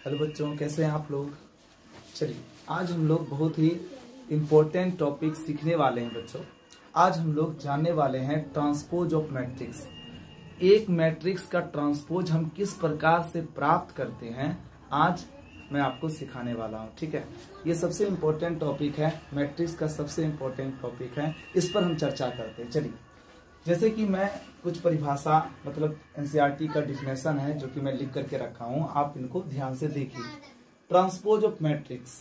Hello बच्चों, कैसे हैं आप लोग। चलिए आज हम लोग बहुत ही इम्पोर्टेंट टॉपिक सीखने वाले हैं बच्चों। आज हम लोग जानने वाले हैं ट्रांसपोज ऑफ मैट्रिक्स। एक मैट्रिक्स का ट्रांसपोज हम किस प्रकार से प्राप्त करते हैं, आज मैं आपको सिखाने वाला हूं। ठीक है, ये सबसे इम्पोर्टेंट टॉपिक है, मैट्रिक्स का सबसे इम्पोर्टेंट टॉपिक है, इस पर हम चर्चा करते हैं। चलिए, जैसे कि मैं कुछ परिभाषा मतलब एनसीईआरटी का डिफिनेशन है जो कि मैं लिख करके रखा हूं, आप इनको ध्यान से देखिए। ट्रांसपोज ऑफ मैट्रिक्स,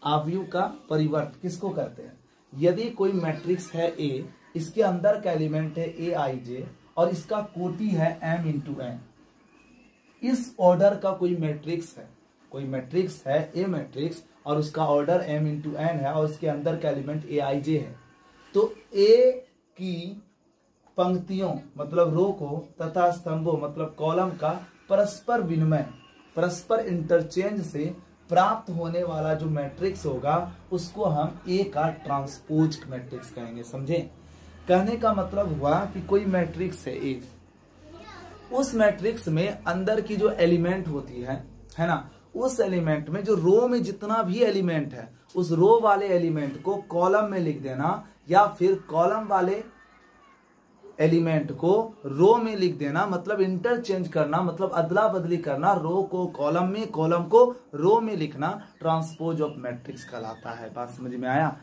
आव्यूह का परिवर्त किसको कहते हैं। यदि कोई मैट्रिक्स है ए, इसके अंदर का एलिमेंट है ए आई जे और इसका कोटि है m इंटू एन, इस ऑर्डर का कोई मैट्रिक्स है, कोई मैट्रिक्स है ए मैट्रिक्स और उसका ऑर्डर m इंटू एन है और इसके अंदर का एलिमेंट ए आई जे है, तो ए की पंक्तियों मतलब रो को तथा स्तंभों मतलब कॉलम का परस्पर विनिमय, परस्पर इंटरचेंज से प्राप्त होने वाला जो मैट्रिक्स होगा उसको हम ए का ट्रांसपोज मैट्रिक्स कहेंगे। समझे, कहने का मतलब हुआ कि कोई मैट्रिक्स है ए, उस मैट्रिक्स में अंदर की जो एलिमेंट होती है ना, उस एलिमेंट में जो रो में जितना भी एलिमेंट है उस रो वाले एलिमेंट को कॉलम में लिख देना या फिर कॉलम वाले एलिमेंट को रो में लिख देना, मतलब इंटरचेंज करना, मतलब अदला बदली करना, रो को कॉलम में, कॉलम को रो में लिखना, ट्रांसपोज ऑफ मैट्रिक्स कहलाता है। बात समझ में आया।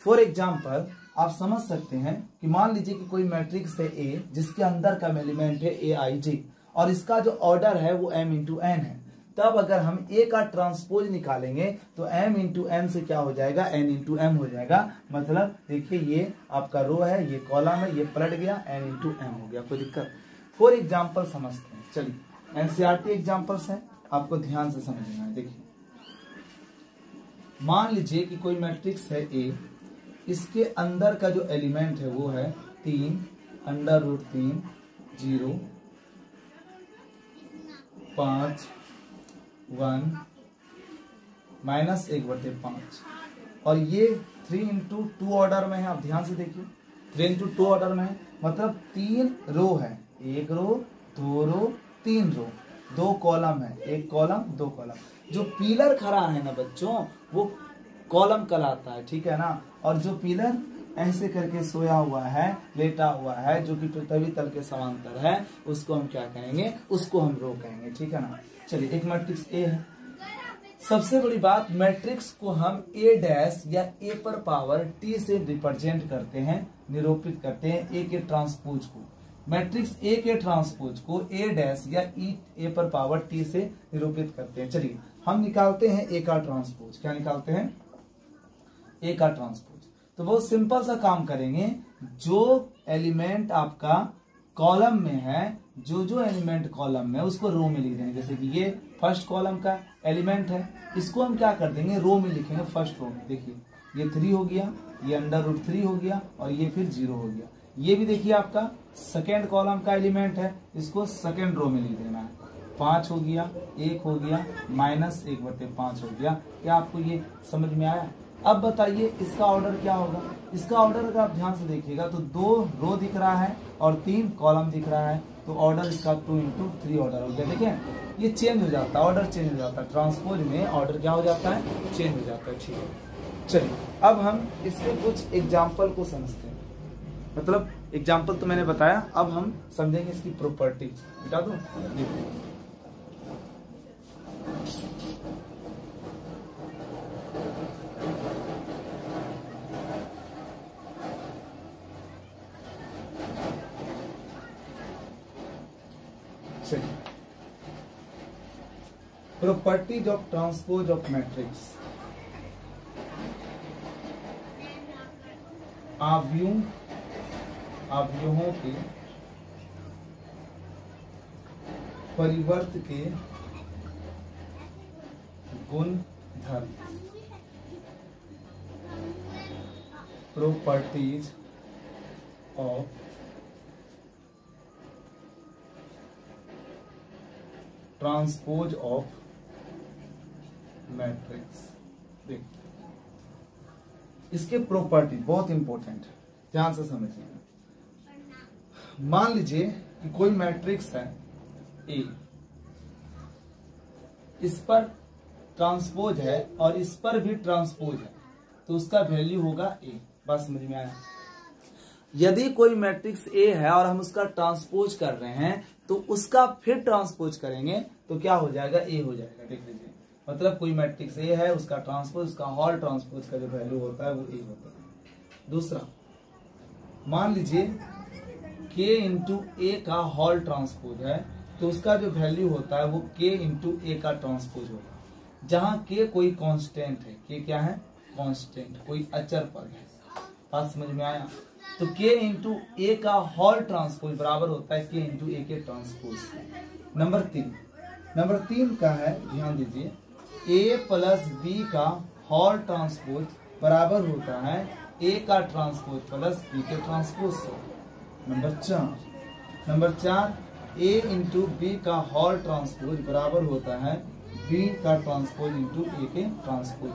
फॉर एग्जाम्पल आप समझ सकते हैं कि मान लीजिए कि कोई मैट्रिक्स है ए जिसके अंदर का एलिमेंट है ए आई जे और इसका जो ऑर्डर है वो m इंटू एन है, तब अगर हम ए का ट्रांसपोज निकालेंगे तो m इंटू एन से क्या हो जाएगा, n इंटू एम हो जाएगा। मतलब देखिए ये आपका रो है, ये कॉलम है, ये पलट गया, n इंटू एम हो गया, कोई दिक्कत। फॉर एग्जाम्पल समझते हैं। चलिए एनसीईआरटी एग्जाम्पल्स है, आपको ध्यान से समझना है। देखिए मान लीजिए कि कोई मैट्रिक्स है ए, इसके अंदर का जो एलिमेंट है वो है 3 अंडर रूट 3 0 5 1 माइनस 1/5 और ये 3 इंटू 2 ऑर्डर में है। आप ध्यान से देखिए 3 इंटू 2 ऑर्डर में है, मतलब 3 रो है, 1 रो 2 रो 3 रो, 2 कॉलम है, 1 कॉलम 2 कॉलम। जो पिलर खड़ा है ना बच्चों वो कॉलम कहलाता है, ठीक है ना। और जो पिलर ऐसे करके सोया हुआ है, लेटा हुआ है, जो कि पृथ्वी तल के समांतर है, उसको हम क्या कहेंगे, उसको हम रो कहेंगे, ठीक है ना। चलिए एक मैट्रिक्स ए है। सबसे बड़ी बात, मैट्रिक्स को हम ए डैश या ए पर पावर टी से रिप्रेजेंट करते हैं, निरूपित करते हैं ए के ट्रांसपोज को। मैट्रिक्स ए के ट्रांसपोज को ए डैश या ए पर पावर टी से निरूपित करते हैं। चलिए हम निकालते हैं ए का ट्रांसपोज। क्या निकालते हैं, ए का ट्रांसपोज। तो बहुत सिंपल सा काम करेंगे, जो एलिमेंट आपका कॉलम में है, जो एलिमेंट कॉलम में उसको रो में लिख देंगे। जैसे कि ये फर्स्ट कॉलम का एलिमेंट है, इसको हम क्या कर देंगे, रो में लिखेंगे, फर्स्ट रो में। देखिए ये 3 हो गया, ये अंडर रूट 3 हो गया और ये फिर 0 हो गया। ये भी देखिए आपका सेकेंड कॉलम का एलिमेंट है, इसको सेकेंड रो में लिख देना है। 5 हो गया, 1 हो गया, माइनस 1/5 हो गया। क्या आपको ये समझ में आया। अब बताइए इसका ऑर्डर क्या होगा। इसका ऑर्डर अगर आप ध्यान से देखिएगा तो 2 रो दिख रहा है और 3 कॉलम दिख रहा है, तो ऑर्डर इसका 2 इंटू 3 ऑर्डर हो गया। देखें ये चेंज हो जाता है, ऑर्डर चेंज हो जाता है, ट्रांसपोज में ऑर्डर क्या हो जाता है, चेंज हो जाता है। ठीक है, चलिए अब हम इसके कुछ एग्जाम्पल को समझते हैं। मतलब एग्जाम्पल तो मैंने बताया, अब हम समझेंगे इसकी प्रॉपर्टीज। बता दो, properties of transpose of matrix. आव्यूहों के परिवर्त के गुण धर्म। Properties of transpose of matrix. देखिए इसके प्रॉपर्टी बहुत इंपॉर्टेंट है, ध्यान से समझिएगा। मान लीजिए कि कोई मैट्रिक्स है ए, इस पर ट्रांसपोज है और इस पर भी ट्रांसपोज है तो उसका वैल्यू होगा ए। बात समझ में आया? यदि कोई मैट्रिक्स ए है और हम उसका ट्रांसपोज कर रहे हैं तो उसका फिर ट्रांसपोज करेंगे तो क्या हो जाएगा? ए हो जाएगा। देख लीजिए, मतलब कोई मैट्रिक्स ए है, उसका ट्रांसपोज, उसका होल ट्रांसपोज का जो वैल्यू होता है वो ए होता है। दूसरा, मान लीजिए k इंटू ए का होल ट्रांसपोज है तो उसका जो वैल्यू होता है वो k इंटू ए का ट्रांसपोज होगा, जहां k कोई कांस्टेंट है। k क्या है? कांस्टेंट, कोई अचर पद है। बात समझ में आया? तो k इंटू ए का होल ट्रांसपोज बराबर होता है k इंटू ए के ट्रांसपोज। नंबर तीन का है, ध्यान दीजिए, a प्लस बी का होल ट्रांसपोज बराबर होता है a का ट्रांसपोज प्लस b के ट्रांसपोज से। नंबर चार a इंटू बी का होल ट्रांसपोज बराबर होता है b का ट्रांसपोज इंटू ए के ट्रांसपोज।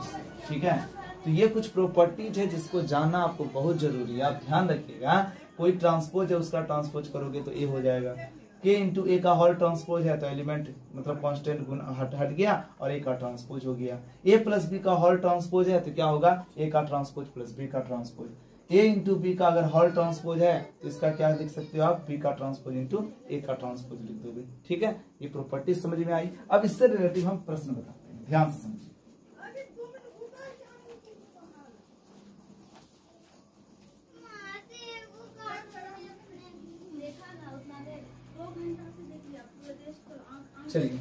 ठीक है, तो ये कुछ प्रॉपर्टीज है जिसको जानना आपको बहुत जरूरी है। आप ध्यान रखिएगा, कोई ट्रांसपोज है उसका ट्रांसपोज करोगे तो ए हो जाएगा। k इंटू ए का होल ट्रांसपोज है तो एलिमेंट मतलब कांस्टेंट गुण हट गया और ए का ट्रांसपोज हो गया। a प्लस बी का होल ट्रांसपोज है तो क्या होगा? a का ट्रांसपोज प्लस b का ट्रांसपोज। a इंटू बी का अगर होल ट्रांसपोज है तो इसका क्या लिख सकते हो आप? b का ट्रांसपोज इंटू a का ट्रांसपोज लिख दोगे। ठीक है, ये प्रॉपर्टी समझ में आई। अब इससे रिलेटिव हम प्रश्न बताते हैं, ध्यान से समझिए। चलिए,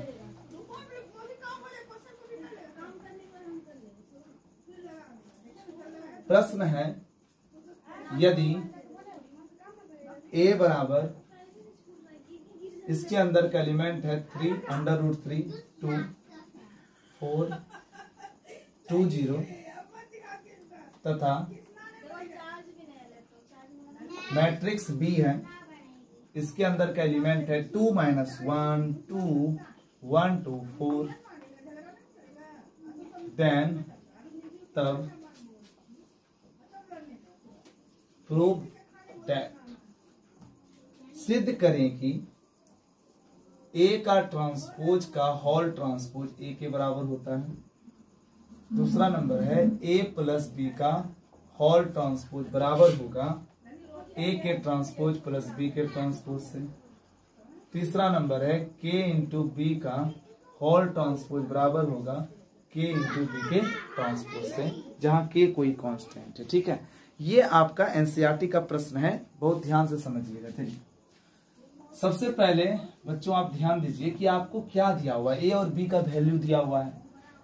प्रश्न है, यदि a बराबर, इसके अंदर का एलिमेंट है 3 अंडर रूट 3 2 4 2 0 तथा मैट्रिक्स B है, इसके अंदर का एलिमेंट है 2 माइनस 1 2 1 2 4, देन तब प्रूव दैट, सिद्ध करें कि a का ट्रांसपोज का होल ट्रांसपोज a के बराबर होता है। दूसरा नंबर है a प्लस बी का होल ट्रांसपोज बराबर होगा a के ट्रांसपोज प्लस b के ट्रांसपोज से। तीसरा नंबर है k इंटू बी का होल ट्रांसपोज बराबर होगा k इंटू बी के ट्रांसपोज से, जहां k कोई कांस्टेंट है। ठीक है, ये आपका एनसीईआरटी का प्रश्न है, बहुत ध्यान से समझिएगा। चलिए, सबसे पहले बच्चों आप ध्यान दीजिए कि आपको क्या दिया हुआ है, ए और बी का वैल्यू दिया हुआ है।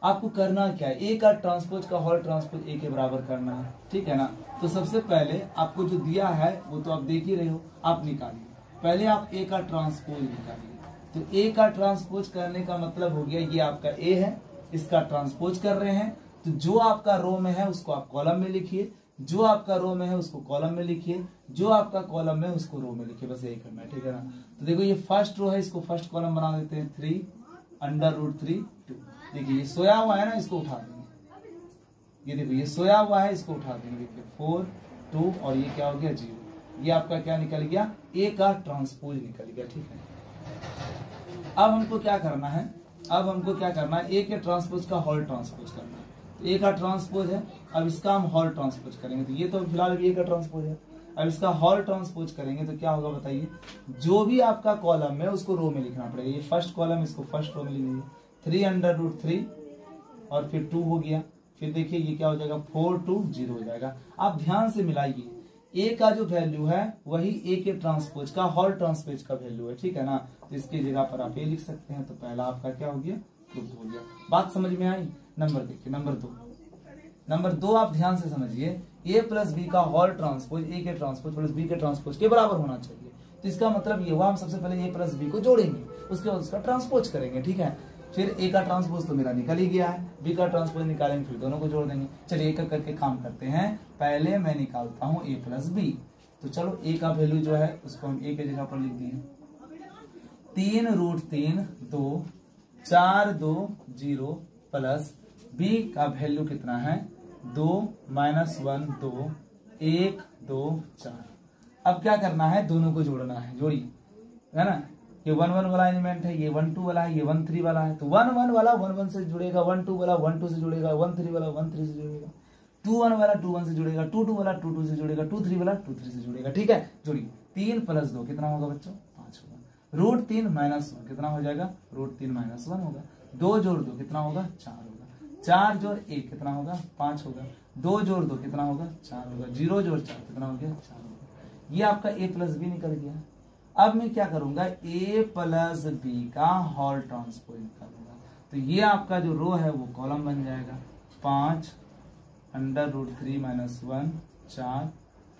आपको करना क्या है? ए का ट्रांसपोज का होल ट्रांसपोज ए के बराबर करना है। ठीक है ना? तो सबसे पहले आपको जो दिया है वो तो आप देख ही रहे हो, आप निकालिए। पहले आप ए का ट्रांसपोज निकालिए। तो ए का ट्रांसपोज करने का मतलब हो गया, ये आपका ए है, इसका ट्रांसपोज कर रहे हैं, तो जो आपका रो में है उसको आप कॉलम में लिखिए, जो आपका रो में है उसको कॉलम में लिखिए, जो आपका कॉलम में उसको रो में लिखिए, बस यही करना है। ठीक है ना? तो देखो ये फर्स्ट रो है, इसको फर्स्ट कॉलम बना देते हैं 3 अंडर रूट 3 2। देखिए ये सोया हुआ है ना, इसको उठा देंगे। ये देखो ये सोया हुआ है, इसको उठा देंगे। देखिए 4 2 और ये क्या हो गया 0। ये आपका क्या निकल गया? ए का ट्रांसपोज निकल गया। ठीक है, अब हमको क्या करना है? अब हमको क्या करना है? ए के ट्रांसपोज का होल ट्रांसपोज करना है। ए का ट्रांसपोज है, अब इसका हम होल ट्रांसपोज करेंगे। तो ये तो फिलहाल ए का ट्रांसपोज है, अब इसका होल ट्रांसपोज करेंगे तो क्या होगा बताइए? जो भी आपका कॉलम है उसको रो में लिखना पड़ेगा। ये फर्स्ट कॉलम, इसको फर्स्ट रो में लिख दीजिए। 3 अंडर रूट 3 और फिर 2 हो गया। फिर देखिए ये क्या हो जाएगा? 4 2 0 हो जाएगा। आप ध्यान से मिलाइए, ए का जो वैल्यू है वही ए के ट्रांसपोज का होल ट्रांसपोज का वैल्यू है। ठीक है ना? तो इसकी जगह पर आप ए लिख सकते हैं। तो पहला आपका क्या हो गया? प्रूफ हो गया। बात समझ में आई? नंबर देखिए, नंबर दो आप ध्यान से समझिए, ए प्लस बी का होल ट्रांसपोज ए के ट्रांसपोज प्लस बी के ट्रांसपोज के बराबर होना चाहिए। तो इसका मतलब ये हुआ, हम सबसे पहले ए प्लस बी को जोड़ेंगे, उसके बाद उसका ट्रांसपोज करेंगे। ठीक है, फिर ए का ट्रांसपोज तो मेरा निकल ही गया है, बी का ट्रांसपोज निकालेंगे, फिर दोनों को जोड़ देंगे। चलिए एक करके काम करते हैं। पहले मैं निकालता हूं ए प्लस बी। तो चलो ए का वैल्यू जो है उसको हम ए के जगह पर लिख दिए, 3 रूट 3 2 4 2 0 प्लस बी का वैल्यू कितना है? 2 माइनस 1 2 1 2 4। अब क्या करना है? दोनों को जोड़ना है, जोड़िए, है ना? ये 1 1 वाला एलिमेंट है, ये 1 2 वाला है, ये 1 3 वाला है। तो 1 1 वाला 1 1 से जुड़ेगा, 1 2 वाला 1 2 से जुड़ेगा, 1 3 वाला 1 3 से जुड़ेगा, 2 1 वाला 2 1 से जुड़ेगा, 2 2 वाला 2 2 से जुड़ेगा, 2 3 वाला 2 3 से जुड़ेगा। ठीक है, जुड़िए। 3 + 2 कितना होगा बच्चों? 5 होगा। रूट 3 - 1 कितना हो जाएगा? रूट 3 - 1 होगा। 2 जोड़ 2 कितना होगा? 4 होगा। 4 जोड़ 1 कितना होगा? 5 होगा। 2 जोड़ 2 कितना होगा? 4 होगा। 0 जोड़ 4 कितना हो गया? 4 होगा। ये आपका a + b निकल गया। अब मैं क्या करूंगा? a + b का होल ट्रांसपोज निकालूंगा। तो ये आपका जो रो है वो कॉलम बन जाएगा। 5 √3 - 1 4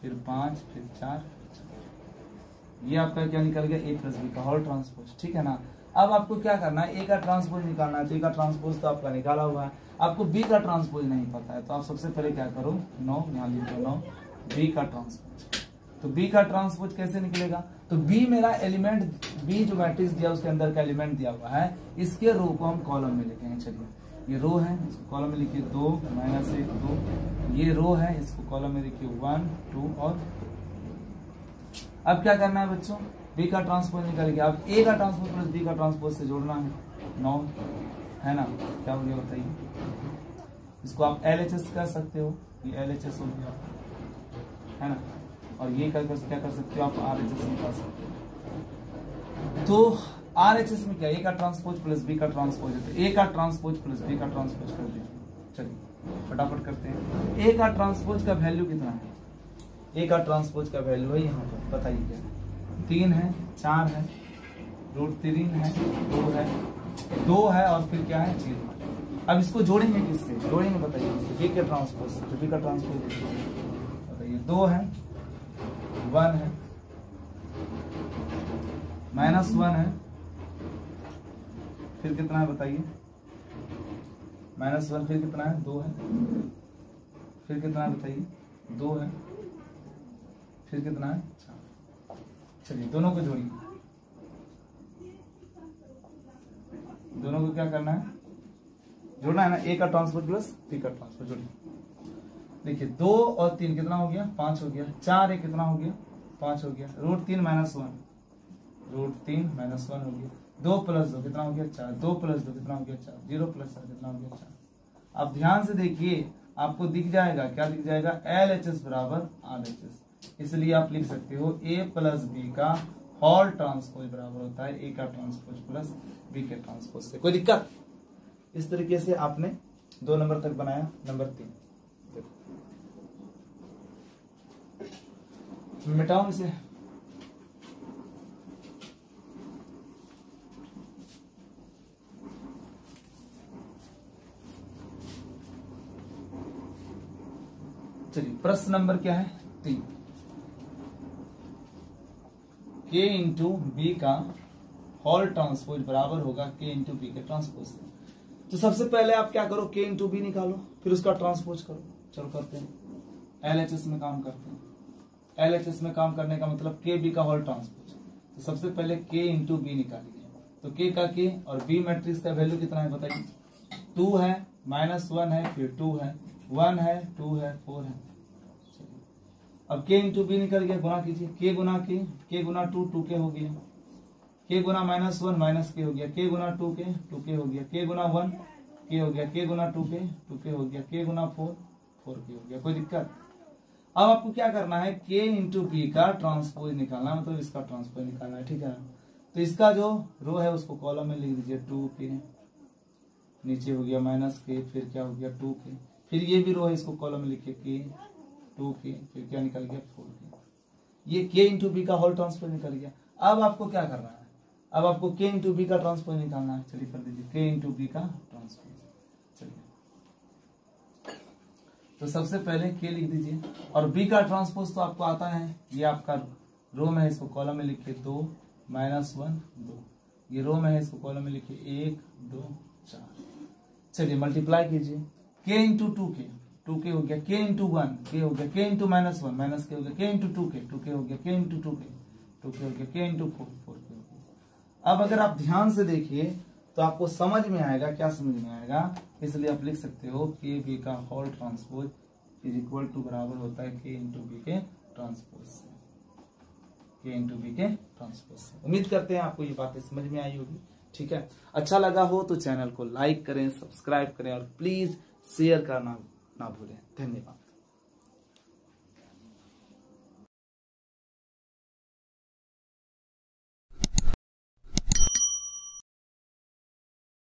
फिर 5 फिर 4 फिर 4। ये आपका क्या निकल गया? a + b का होल ट्रांसपोज। ठीक है ना। अब आपको क्या करना है? a का ट्रांसपोज निकालना है। तो a का ट्रांसपोज तो आपका निकाला हुआ है, आपको b का ट्रांसपोज नहीं पता है। तो आप सबसे पहले क्या करो? 9 यहाँ लिख दो 9 b का ट्रांसपोज। तो b का ट्रांसपोज कैसे निकलेगा? तो b मेरा एलिमेंट, b जो मैट्रिक्स दिया उसके अंदर का एलिमेंट दिया हुआ है, इसके रो को हम कॉलम में लिखेंगे। चलिए, ये रो है, इसको कॉलम में लिखिए 2 - 1 2। ये रो है, इसको कॉलम में लिखिए 1 2 और। अब क्या करना है बच्चों? b का ट्रांसपोज निकल गया। अब a का ट्रांसपोज प्लस b का ट्रांसपोज से जोड़ना है। 9 है ना। क्या हो गया बताइए? इसको आप LHS कर सकते हो, ये LHS हो गया है ना। और ये क्या कर सकते हो आप? RHS निकाल सकते हो। तो RHS में क्या? a का ट्रांसपोज प्लस b का ट्रांसपोज है। तो a का ट्रांसपोज प्लस b का ट्रांसपोज कर दीजिए। चलिए फटाफट करते हैं। a का ट्रांसपोज का वैल्यू कितना है? a का ट्रांसपोज का वैल्यू है यहाँ पर, बताइए क्या है? 3 है, 4 है, √3 है, 2 है और फिर क्या है? 0 है। अब इसको जोड़ेंगे किससे? जोड़ेंगे बताइए? b के ट्रांसपोज से। तो b का ट्रांसपोज बताइए? 2 है, 1 है, -1 है, फिर कितना है बताइए? -1 फिर कितना है? 2 है, फिर कितना है बताइए? 2 है, फिर कितना है? 4। चलिए दोनों को जोड़िए। दोनों को क्या करना है? जोड़ना है ना। a का ट्रांसपोज प्लस b का ट्रांसपोज। जोड़िए। देखिए 2 और 3 कितना हो गया? 5 हो गया। 4 1 कितना हो गया? 5 हो गया। √3 - 1 √3 - 1 हो गया। 2 + 2 कितना हो गया? 4। 2 + 2 कितना हो गया? 4। 0 + 4 कितना हो गया? 4। अब ध्यान से देखिए, आपको दिख जाएगा, क्या दिख जाएगा? LHS = RHS। इसलिए आप लिख सकते हो a + b का होल ट्रांसपोज बराबर होता है a का ट्रांसपोज प्लस b के ट्रांसपोज से। कोई दिक्कत? इस तरीके से आपने 2 नंबर तक बनाया। नंबर 3 मिटाओ इसे। चलिए प्रश्न नंबर क्या है? 3। k × b का होल ट्रांसपोज बराबर होगा k × b के ट्रांसपोज से। तो सबसे पहले आप क्या करो? k × b निकालो, फिर उसका ट्रांसपोज करो। चलो करते हैं। LHS में काम करते हैं। LHS में काम करने का मतलब k b का होल ट्रांसपोज। तो सबसे पहले k × b निकालिए। तो k का k और b मैट्रिक्स का वैल्यू कितना है बताइए? 2 है, -1 है, फिर 2 है, 1 है, 2 है, 4 है। अब k × b निकल गया। गुना कीजिए। k गुना k, k गुना 2 2k हो गया। k गुना -1 -k हो गया। k गुना 2k 2k हो गया। k गुना 1 k हो गया। k गुना 2k 2k हो गया। k गुना 4 4k हो गया। कोई दिक्कत? अब आपको क्या करना है? k × b का ट्रांसपोज निकालना, मतलब इसका ट्रांसपोज निकालना है। ठीक है। तो इसका जो रो है उसको कॉलम में लिख दीजिए 2k, नीचे हो गया -k, फिर क्या हो गया? 2k, फिर ये भी रो है, इसको कॉलम में लिखिए k 2k, फिर क्या निकल गया? 4k। ये k × b का होल ट्रांसपोज निकल गया। अब आपको क्या करना है? अब आपको k × b का ट्रांसपोज निकालना है। चलिए कर दीजिए k × b का ट्रांसपोज। चलिए तो सबसे पहले k लिख दीजिए और b का ट्रांसपोज तो आपको आता है। ये आपका रो में है, इसको कॉलम में लिखिए 2 -1 2। ये रो में है, इसको कॉलम में लिखिए 1 2 4। चलिए मल्टीप्लाई कीजिए। k × 2k 2k हो गया। k × 1 k हो गया। k × -1 -k हो गया। k × 2k 2k हो गया। k × 2k 2k हो गया। k × 4 4k हो गया। अब अगर आप ध्यान से देखिए तो आपको समझ में आएगा। क्या समझ में आएगा? इसलिए आप लिख सकते हो k b का होल ट्रांसपोज = बराबर होता है k × b के ट्रांसपोज से। k × b के ट्रांसपोज से। उम्मीद करते हैं आपको ये बातें समझ में आई होगी। ठीक है, अच्छा लगा हो तो चैनल को लाइक करें, सब्सक्राइब करें और प्लीज शेयर करना ना भूलें। धन्यवाद।